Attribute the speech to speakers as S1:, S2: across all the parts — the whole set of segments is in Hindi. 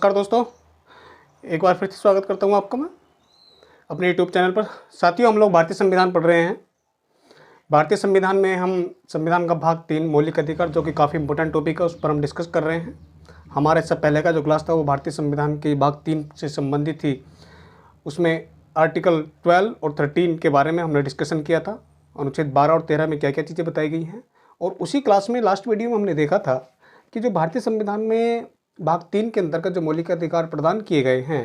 S1: नमस्कार दोस्तों, एक बार फिर से स्वागत करता हूं आपका मैं अपने यूट्यूब चैनल पर। साथियों, हम लोग भारतीय संविधान पढ़ रहे हैं। भारतीय संविधान में हम संविधान का भाग 3 मौलिक अधिकार, जो कि काफ़ी इंपॉर्टेंट टॉपिक है, उस पर हम डिस्कस कर रहे हैं। हमारे इससे पहले का जो क्लास था वो भारतीय संविधान के भाग 3 से संबंधित थी। उसमें आर्टिकल 12 और 13 के बारे में हमने डिस्कशन किया था। अनुच्छेद 12 और 13 में क्या क्या चीज़ें बताई गई हैं। और उसी क्लास में लास्ट वीडियो में हमने देखा था कि जो भारतीय संविधान में भाग 3 के अंतर्गत जो मौलिक अधिकार प्रदान किए गए हैं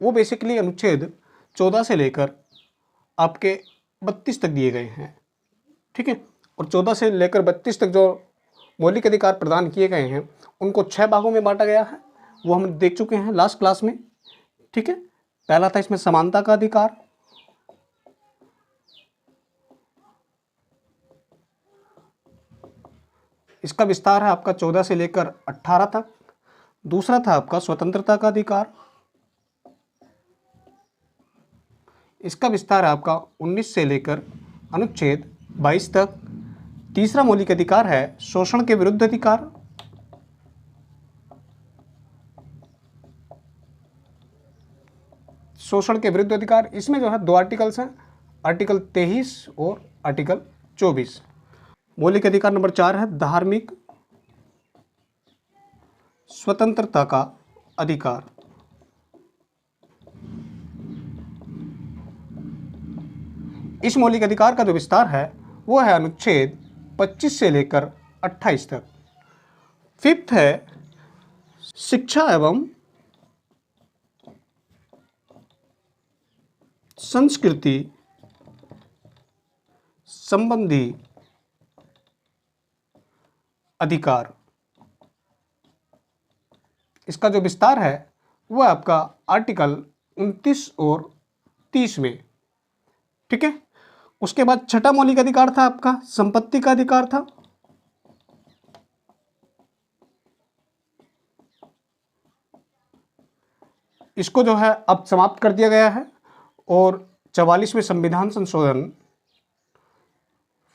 S1: वो बेसिकली अनुच्छेद 14 से लेकर आपके 32 तक दिए गए हैं। ठीक है, और 14 से लेकर 32 तक जो मौलिक अधिकार प्रदान किए गए हैं उनको 6 भागों में बांटा गया है। वो हम देख चुके हैं लास्ट क्लास में। ठीक है, पहला था इसमें समानता का अधिकार, इसका विस्तार है आपका 14 से लेकर 18 तक। दूसरा था आपका स्वतंत्रता का अधिकार, इसका विस्तार है आपका 19 से लेकर अनुच्छेद 22 तक। तीसरा मौलिक अधिकार है शोषण के विरुद्ध अधिकार, शोषण के विरुद्ध अधिकार, इसमें जो है 2 आर्टिकल्स हैं, आर्टिकल 23 और आर्टिकल 24। मौलिक अधिकार नंबर 4 है धार्मिक स्वतंत्रता का अधिकार, इस मौलिक अधिकार का जो विस्तार है वो है अनुच्छेद 25 से लेकर 28 तक। फिफ्थ है शिक्षा एवं संस्कृति संबंधी अधिकार, इसका जो विस्तार है वो आपका आर्टिकल 29 और 30 में। ठीक है, उसके बाद छठा मौलिक अधिकार था आपका संपत्ति का अधिकार था, इसको जो है अब समाप्त कर दिया गया है और 44वें संविधान संशोधन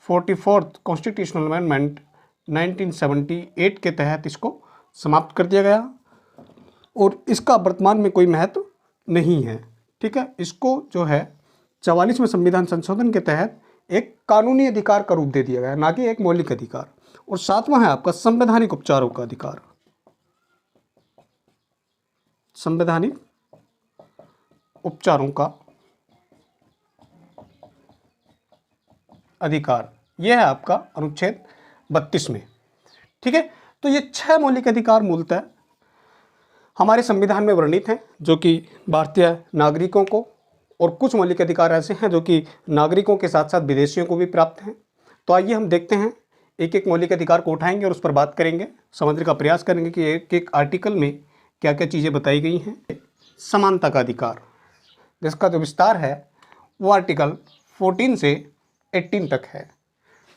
S1: 44th कॉन्स्टिट्यूशनल अमेंडमेंट 1978 के तहत इसको समाप्त कर दिया गया और इसका वर्तमान में कोई महत्व नहीं है। ठीक है, इसको जो है 44वें संविधान संशोधन के तहत एक कानूनी अधिकार का रूप दे दिया गया, ना कि एक मौलिक अधिकार। और सातवां है आपका संवैधानिक उपचारों का अधिकार, संवैधानिक उपचारों का अधिकार, यह है आपका अनुच्छेद 32 में। ठीक है, तो ये 6 मौलिक अधिकार मूलतः हमारे संविधान में वर्णित हैं, जो कि भारतीय नागरिकों को, और कुछ मौलिक अधिकार ऐसे हैं जो कि नागरिकों के साथ साथ विदेशियों को भी प्राप्त हैं। तो आइए हम देखते हैं, एक एक मौलिक अधिकार को उठाएंगे और उस पर बात करेंगे, समझने का प्रयास करेंगे कि एक एक आर्टिकल में क्या क्या चीज़ें बताई गई हैं। समानता का अधिकार, जिसका जो विस्तार है वो आर्टिकल 14 से 18 तक है।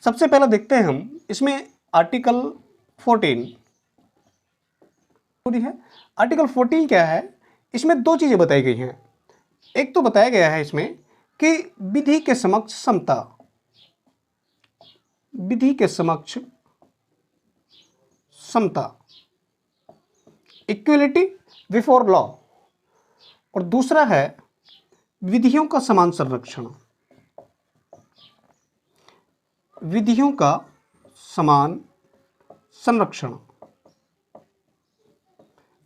S1: सबसे पहले देखते हैं हम इसमें आर्टिकल 14 है। आर्टिकल 14 क्या है, इसमें 2 चीज़ें बताई गई हैं। एक तो बताया गया है इसमें कि विधि के समक्ष समता, विधि के समक्ष समता, इक्वलिटी बिफोर लॉ, और दूसरा है विधियों का समान संरक्षण, विधियों का समान संरक्षण।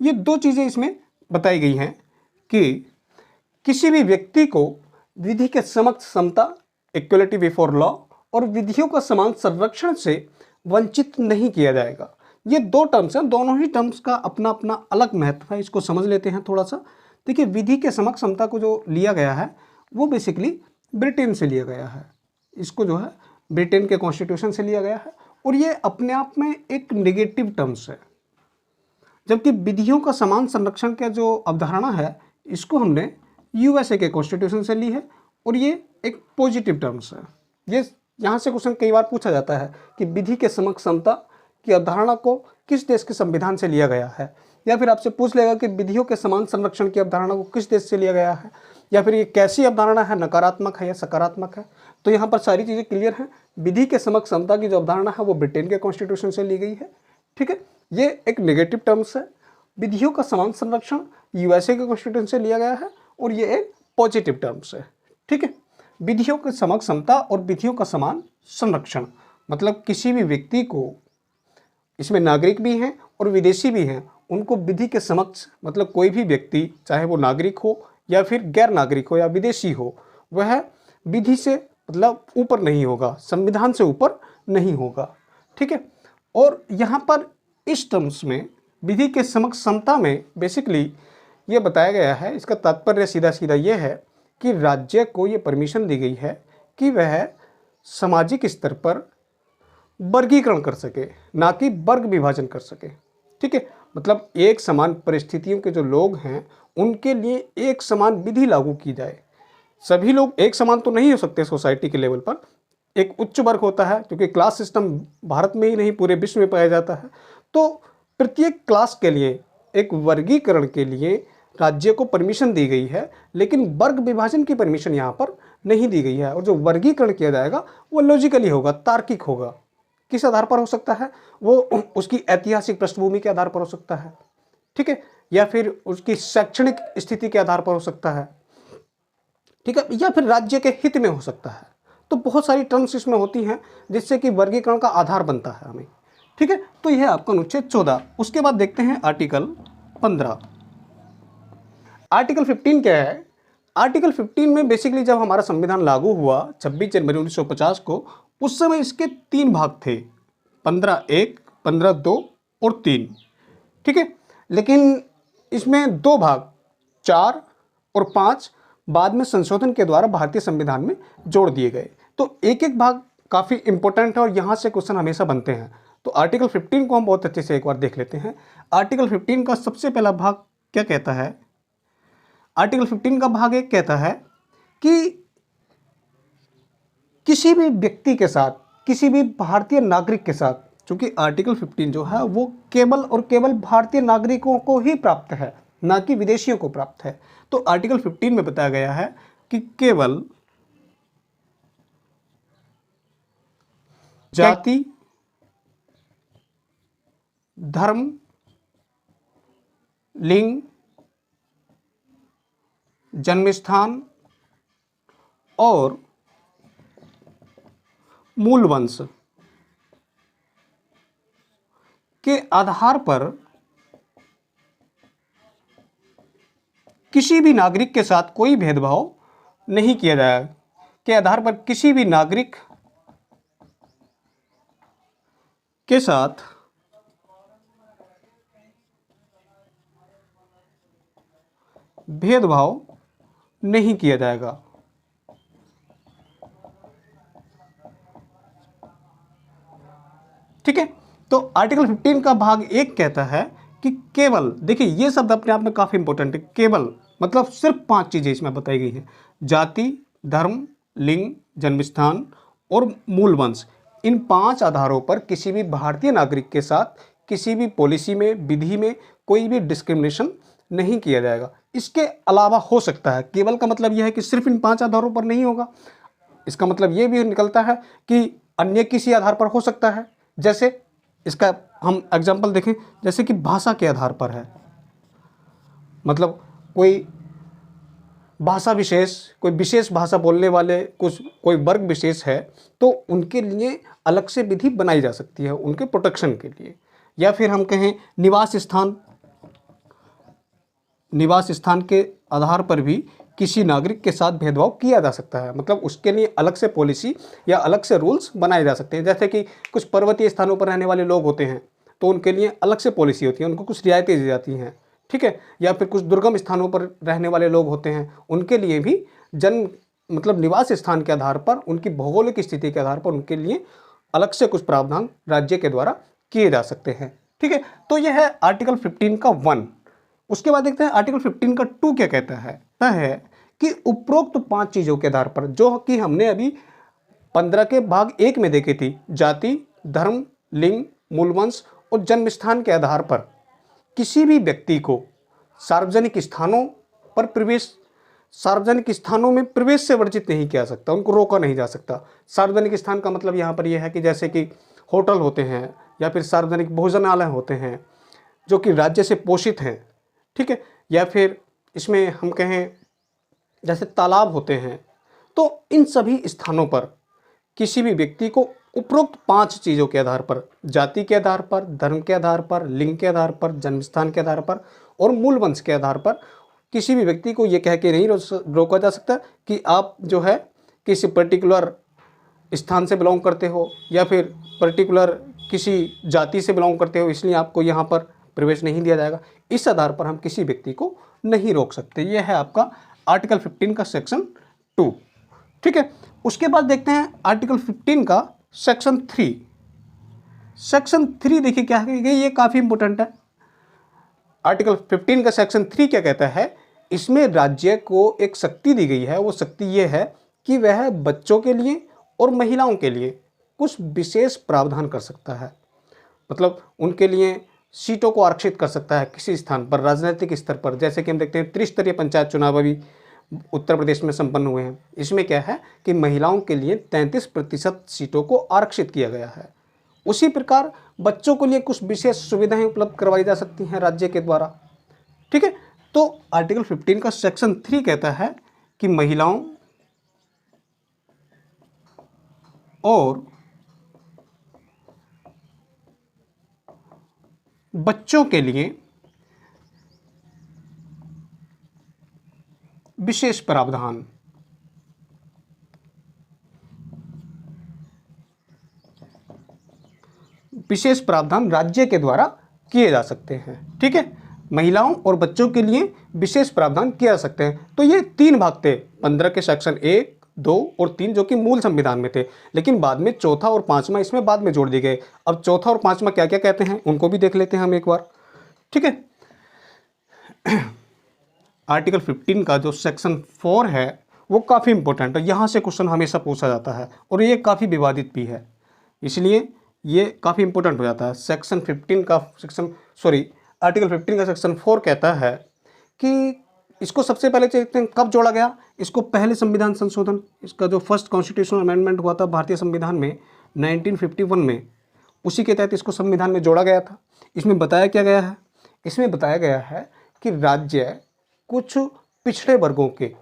S1: ये 2 चीज़ें इसमें बताई गई हैं कि किसी भी व्यक्ति को विधि के समक्ष समता, इक्वलिटी बिफोर लॉ, और विधियों का समान संरक्षण से वंचित नहीं किया जाएगा। ये 2 टर्म्स हैं, दोनों ही टर्म्स का अपना अपना अलग महत्व है। इसको समझ लेते हैं थोड़ा सा। देखिए, विधि के समक्ष समता को जो लिया गया है वो बेसिकली ब्रिटेन से लिया गया है, इसको जो है ब्रिटेन के कॉन्स्टिट्यूशन से लिया गया है, और ये अपने आप में एक नेगेटिव टर्म्स है। जबकि विधियों का समान संरक्षण का जो अवधारणा है इसको हमने यूएसए के कॉन्स्टिट्यूशन से ली है, और ये एक पॉजिटिव टर्म्स है। ये यहाँ से क्वेश्चन कई बार पूछा जाता है कि विधि के समक्ष समता की अवधारणा को किस देश के संविधान से लिया गया है, या फिर आपसे पूछ लेगा कि विधियों के समान संरक्षण की अवधारणा को किस देश से लिया गया है, या फिर ये कैसी अवधारणा है, नकारात्मक है या सकारात्मक है। तो यहाँ पर सारी चीज़ें क्लियर हैं। विधि के समक्ष समता की जो अवधारणा है वो ब्रिटेन के कॉन्स्टिट्यूशन से ली गई है। ठीक है, ये एक नेगेटिव टर्म्स है, विधियों का समान संरक्षण यूएसए के कॉन्स्टिट्यूशन से लिया गया है और ये एक पॉजिटिव टर्म्स है। ठीक है, विधियों की समक्ष समता और विधियों का समान संरक्षण मतलब किसी भी व्यक्ति को, इसमें नागरिक भी हैं और विदेशी भी हैं, उनको विधि के समक्ष मतलब कोई भी व्यक्ति चाहे वो नागरिक हो या फिर गैर नागरिक हो या विदेशी हो, वह विधि से मतलब ऊपर नहीं होगा, संविधान से ऊपर नहीं होगा। ठीक है, और यहाँ पर इस टर्म्स में विधि के समक्ष समता में बेसिकली ये बताया गया है, इसका तात्पर्य सीधा सीधा ये है कि राज्य को ये परमिशन दी गई है कि वह सामाजिक स्तर पर वर्गीकरण कर सके, ना कि वर्ग विभाजन कर सके। ठीक है, मतलब एक समान परिस्थितियों के जो लोग हैं उनके लिए एक समान विधि लागू की जाए। सभी लोग एक समान तो नहीं हो सकते सोसाइटी के लेवल पर, एक उच्च वर्ग होता है क्योंकि क्लास सिस्टम भारत में ही नहीं पूरे विश्व में पाया जाता है। तो प्रत्येक क्लास के लिए एक वर्गीकरण के लिए राज्य को परमिशन दी गई है, लेकिन वर्ग विभाजन की परमिशन यहाँ पर नहीं दी गई है। और जो वर्गीकरण किया जाएगा वो लॉजिकली होगा, तार्किक होगा। किस आधार पर हो सकता है? वो उसकी ऐतिहासिक पृष्ठभूमि के आधार पर हो सकता है, ठीक है, या फिर उसकी शैक्षणिक स्थिति के आधार पर हो सकता है, ठीक है, या फिर राज्य के हित में हो सकता है। तो बहुत सारी टर्म्स इसमें होती हैं जिससे कि वर्गीकरण का आधार बनता है हमें। ठीक है, तो यह आपका अनुच्छेद 14। उसके बाद देखते हैं आर्टिकल 15। आर्टिकल 15 क्या है? आर्टिकल 15 में बेसिकली जब हमारा संविधान लागू हुआ 26 जनवरी 1950 को, उस समय इसके 3 भाग थे, 15(1), 15(2) और 3। ठीक है, लेकिन इसमें 2 भाग 4 और 5 बाद में संशोधन के द्वारा भारतीय संविधान में जोड़ दिए गए। तो एक एक भाग काफ़ी इंपॉर्टेंट है और यहाँ से क्वेश्चन हमेशा बनते हैं। तो आर्टिकल 15 को हम बहुत अच्छे से एक बार देख लेते हैं। आर्टिकल 15 का सबसे पहला भाग क्या कहता है? आर्टिकल 15 का भाग 1 कहता है कि किसी भी व्यक्ति के साथ, किसी भी भारतीय नागरिक के साथ, चूंकि आर्टिकल 15 जो है वो केवल और केवल भारतीय नागरिकों को ही प्राप्त है, ना कि विदेशियों को प्राप्त है। तो आर्टिकल 15 में बताया गया है कि केवल जाति, धर्म, लिंग, जन्मस्थान और मूल वंश के आधार पर किसी भी नागरिक के साथ कोई भेदभाव नहीं किया जाएगा, के आधार पर किसी भी नागरिक के साथ भेदभाव नहीं किया जाएगा। ठीक है, तो आर्टिकल 15 का भाग 1 कहता है कि केवल, देखिए ये शब्द अपने आप में काफ़ी इंपॉर्टेंट है, केवल मतलब सिर्फ 5 चीज़ें इसमें बताई गई हैं, जाति, धर्म, लिंग, जन्मस्थान और मूल वंश। इन 5 आधारों पर किसी भी भारतीय नागरिक के साथ किसी भी पॉलिसी में, विधि में कोई भी डिस्क्रिमिनेशन नहीं किया जाएगा। इसके अलावा हो सकता है, केवल का मतलब यह है कि सिर्फ इन 5 आधारों पर नहीं होगा, इसका मतलब ये भी निकलता है कि अन्य किसी आधार पर हो सकता है। जैसे इसका हम एग्जाम्पल देखें, जैसे कि भाषा के आधार पर है, मतलब कोई भाषा विशेष, कोई विशेष भाषा बोलने वाले कोई वर्ग विशेष है, तो उनके लिए अलग से विधि बनाई जा सकती है उनके प्रोटेक्शन के लिए। या फिर हम कहें निवास स्थान के आधार पर भी किसी नागरिक के साथ भेदभाव किया जा सकता है, मतलब उसके लिए अलग से पॉलिसी या अलग से रूल्स बनाए जा सकते हैं। जैसे कि कुछ पर्वतीय स्थानों पर रहने वाले लोग होते हैं तो उनके लिए अलग से पॉलिसी होती है, उनको कुछ रियायतें दी जाती हैं, ठीक है, या फिर कुछ दुर्गम स्थानों पर रहने वाले लोग होते हैं, उनके लिए भी मतलब निवास स्थान के आधार पर, उनकी भौगोलिक स्थिति के आधार पर उनके लिए अलग से कुछ प्रावधान राज्य के द्वारा किए जा सकते हैं। ठीक है, तो यह है आर्टिकल 15 का 1। उसके बाद देखते हैं आर्टिकल 15 का 2 क्या कहता है। वह है कि उपरोक्त 5 चीज़ों के आधार पर, जो कि हमने अभी 15 के भाग 1 में देखी थी, जाति, धर्म, लिंग, मूलवंश और जन्मस्थान के आधार पर किसी भी व्यक्ति को सार्वजनिक स्थानों में प्रवेश से वर्जित नहीं किया सकता, उनको रोका नहीं जा सकता। सार्वजनिक स्थान का मतलब यहाँ पर यह है कि जैसे कि होटल होते हैं या फिर सार्वजनिक भोजनालय होते हैं, जो कि राज्य से पोषित हैं, ठीक है, या फिर इसमें हम कहें जैसे तालाब होते हैं, तो इन सभी स्थानों पर किसी भी व्यक्ति को उपरोक्त 5 चीज़ों के आधार पर, जाति के आधार पर, धर्म के आधार पर, लिंग के आधार पर, जन्मस्थान के आधार पर और मूल वंश के आधार पर किसी भी व्यक्ति को ये कह के नहीं रोका जा सकता कि आप जो है किसी पर्टिकुलर स्थान से बिलोंग करते हो या फिर पर्टिकुलर किसी जाति से बिलोंग करते हो, इसलिए आपको यहाँ पर प्रवेश नहीं दिया जाएगा। इस आधार पर हम किसी व्यक्ति को नहीं रोक सकते। यह है आपका आर्टिकल 15 का सेक्शन 2, ठीक है। उसके बाद देखते हैं आर्टिकल 15 का सेक्शन 3। सेक्शन 3 देखिए क्या है, ये काफ़ी इंपॉर्टेंट है। आर्टिकल 15 का सेक्शन 3 क्या कहता है, इसमें राज्य को एक शक्ति दी गई है। वो शक्ति ये है कि वह बच्चों के लिए और महिलाओं के लिए कुछ विशेष प्रावधान कर सकता है। मतलब उनके लिए सीटों को आरक्षित कर सकता है किसी स्थान पर, राजनीतिक स्तर पर। जैसे कि हम देखते हैं त्रिस्तरीय पंचायत चुनाव अभी उत्तर प्रदेश में संपन्न हुए हैं। इसमें क्या है कि महिलाओं के लिए 33% सीटों को आरक्षित किया गया है। उसी प्रकार बच्चों के लिए कुछ विशेष सुविधाएं उपलब्ध करवाई जा सकती हैं राज्य के द्वारा, ठीक है। तो आर्टिकल 15 का सेक्शन 3 कहता है कि महिलाओं और बच्चों के लिए विशेष प्रावधान, विशेष प्रावधान राज्य के द्वारा किए जा सकते हैं, ठीक है। महिलाओं और बच्चों के लिए विशेष प्रावधान किए जा सकते हैं। तो ये 3 भाग थे 15 के सेक्शन 1, 2 और 3, जो कि मूल संविधान में थे, लेकिन बाद में चौथा और पांचवा इसमें बाद में जोड़ दिए गए। अब चौथा और पांचवा क्या क्या कहते हैं उनको भी देख लेते हैं हम एक बार, ठीक है। आर्टिकल 15 का जो सेक्शन 4 है वो काफ़ी इंपॉर्टेंट है। यहाँ से क्वेश्चन हमेशा पूछा जाता है और ये काफ़ी विवादित भी है, इसलिए ये काफ़ी इंपॉर्टेंट हो जाता है। सेक्शन 15 का आर्टिकल 15 का सेक्शन 4 कहता है कि इसको सबसे पहले देखते हैं कब जोड़ा गया। इसको पहले संविधान संशोधन, इसका जो फर्स्ट कॉन्स्टिट्यूशनल अमेंडमेंट हुआ था भारतीय संविधान में 1951 में, उसी के तहत इसको संविधान में जोड़ा गया था। इसमें बताया क्या गया है, इसमें बताया गया है कि राज्य कुछ पिछड़े वर्गों के,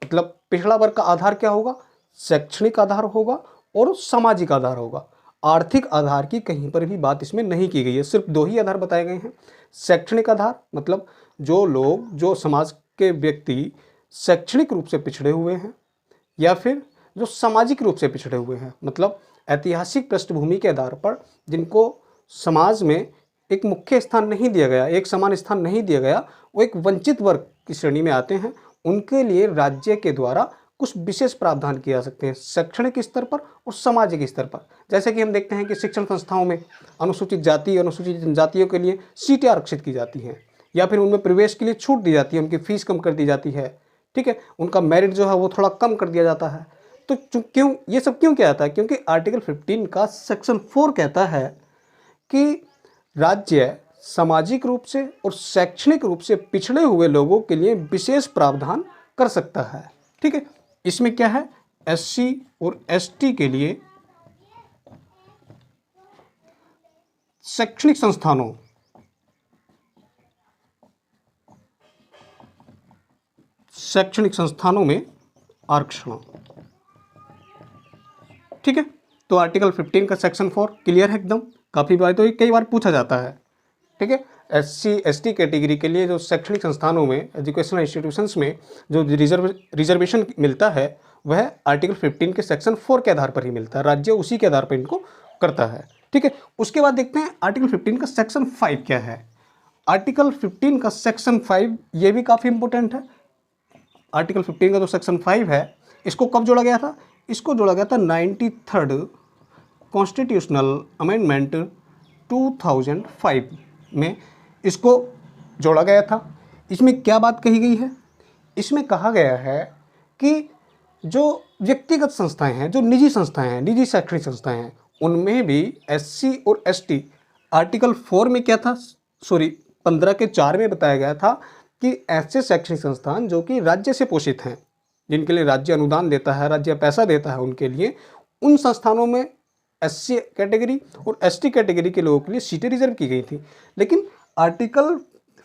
S1: मतलब पिछड़ा वर्ग का आधार क्या होगा, शैक्षणिक आधार होगा और सामाजिक आधार होगा। आर्थिक आधार की कहीं पर भी बात इसमें नहीं की गई है। सिर्फ 2 ही आधार बताए गए हैं। शैक्षणिक आधार मतलब जो लोग, जो समाज के व्यक्ति शैक्षणिक रूप से पिछड़े हुए हैं, या फिर जो सामाजिक रूप से पिछड़े हुए हैं, मतलब ऐतिहासिक पृष्ठभूमि के आधार पर जिनको समाज में एक मुख्य स्थान नहीं दिया गया, एक समान स्थान नहीं दिया गया, वो एक वंचित वर्ग की श्रेणी में आते हैं। उनके लिए राज्य के द्वारा कुछ विशेष प्रावधान किए जा सकते हैं शैक्षणिक स्तर पर और सामाजिक स्तर पर। जैसे कि हम देखते हैं कि शिक्षण संस्थाओं में अनुसूचित जाति, अनुसूचित जनजातियों के लिए सीटें आरक्षित की जाती हैं, या फिर उनमें प्रवेश के लिए छूट दी जाती है, उनकी फीस कम कर दी जाती है, ठीक है, उनका मेरिट जो है वो थोड़ा कम कर दिया जाता है। तो क्यों ये सब क्यों किया जाता है, क्योंकि आर्टिकल 15 का सेक्शन 4 कहता है कि राज्य सामाजिक रूप से और शैक्षणिक रूप से पिछड़े हुए लोगों के लिए विशेष प्रावधान कर सकता है, ठीक है। इसमें क्या है, SC और ST के लिए शैक्षणिक संस्थानों में आरक्षण, ठीक है। तो आर्टिकल 15 का सेक्शन 4 क्लियर है एकदम। काफ़ी बार तो कई बार पूछा जाता है, ठीक है। SC ST कैटेगरी के लिए जो शैक्षणिक संस्थानों में, एजुकेशनल इंस्टीट्यूशंस में जो रिजर्वेशन मिलता है वह आर्टिकल 15 के सेक्शन 4 के आधार पर ही मिलता है। राज्य उसी के आधार पर इनको करता है, ठीक है। उसके बाद देखते हैं आर्टिकल 15 का सेक्शन 5 क्या है। आर्टिकल 15 का सेक्शन 5 ये भी काफ़ी इंपॉर्टेंट है। आर्टिकल 15 का जो सेक्शन 5 है इसको कब जोड़ा गया था, इसको जोड़ा गया था 93rd कॉन्स्टिट्यूशनल अमेंडमेंट 2005 में इसको जोड़ा गया था। इसमें क्या बात कही गई है, इसमें कहा गया है कि जो व्यक्तिगत संस्थाएं हैं, जो निजी संस्थाएं हैं, निजी शैक्षणिक संस्थाएं हैं, उनमें भी SC और ST आर्टिकल 4 में क्या था, 15 के 4 में बताया गया था कि ऐसे शैक्षणिक संस्थान जो कि राज्य से पोषित हैं, जिनके लिए राज्य अनुदान देता है, राज्य पैसा देता है, उनके लिए उन संस्थानों में SC कैटेगरी और ST कैटेगरी के लोगों के लिए सीटें रिजर्व की गई थी। लेकिन आर्टिकल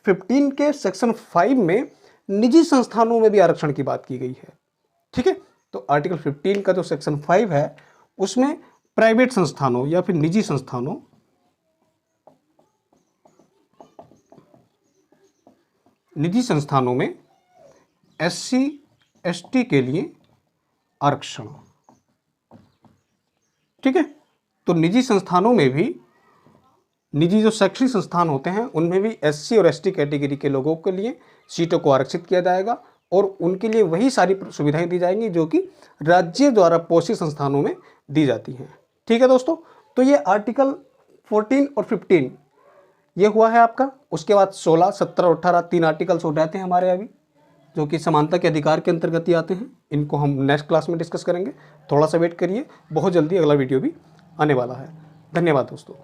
S1: 15 के सेक्शन 5 में निजी संस्थानों में भी आरक्षण की बात की गई है। ठीक है, तो आर्टिकल 15 का जो सेक्शन 5 है उसमें प्राइवेट संस्थानों या फिर निजी संस्थानों में SC ST के लिए आरक्षण। ठीक है, तो निजी संस्थानों में भी, निजी जो शैक्षणिक संस्थान होते हैं उनमें भी SC और ST कैटेगरी के लोगों के लिए सीटों को आरक्षित किया जाएगा और उनके लिए वही सारी सुविधाएं दी जाएंगी जो कि राज्य द्वारा पोषित संस्थानों में दी जाती हैं। ठीक है दोस्तों, तो ये आर्टिकल 14 और 15 ये हुआ है आपका। उसके बाद 16, 17 और 18 3 आर्टिकल्स हो जाते हैं हमारे अभी, जो कि समानता के अधिकार के अंतर्गत ही आते हैं। इनको हम नेक्स्ट क्लास में डिस्कस करेंगे। थोड़ा सा वेट करिए, बहुत जल्दी अगला वीडियो भी आने वाला है। धन्यवाद दोस्तों।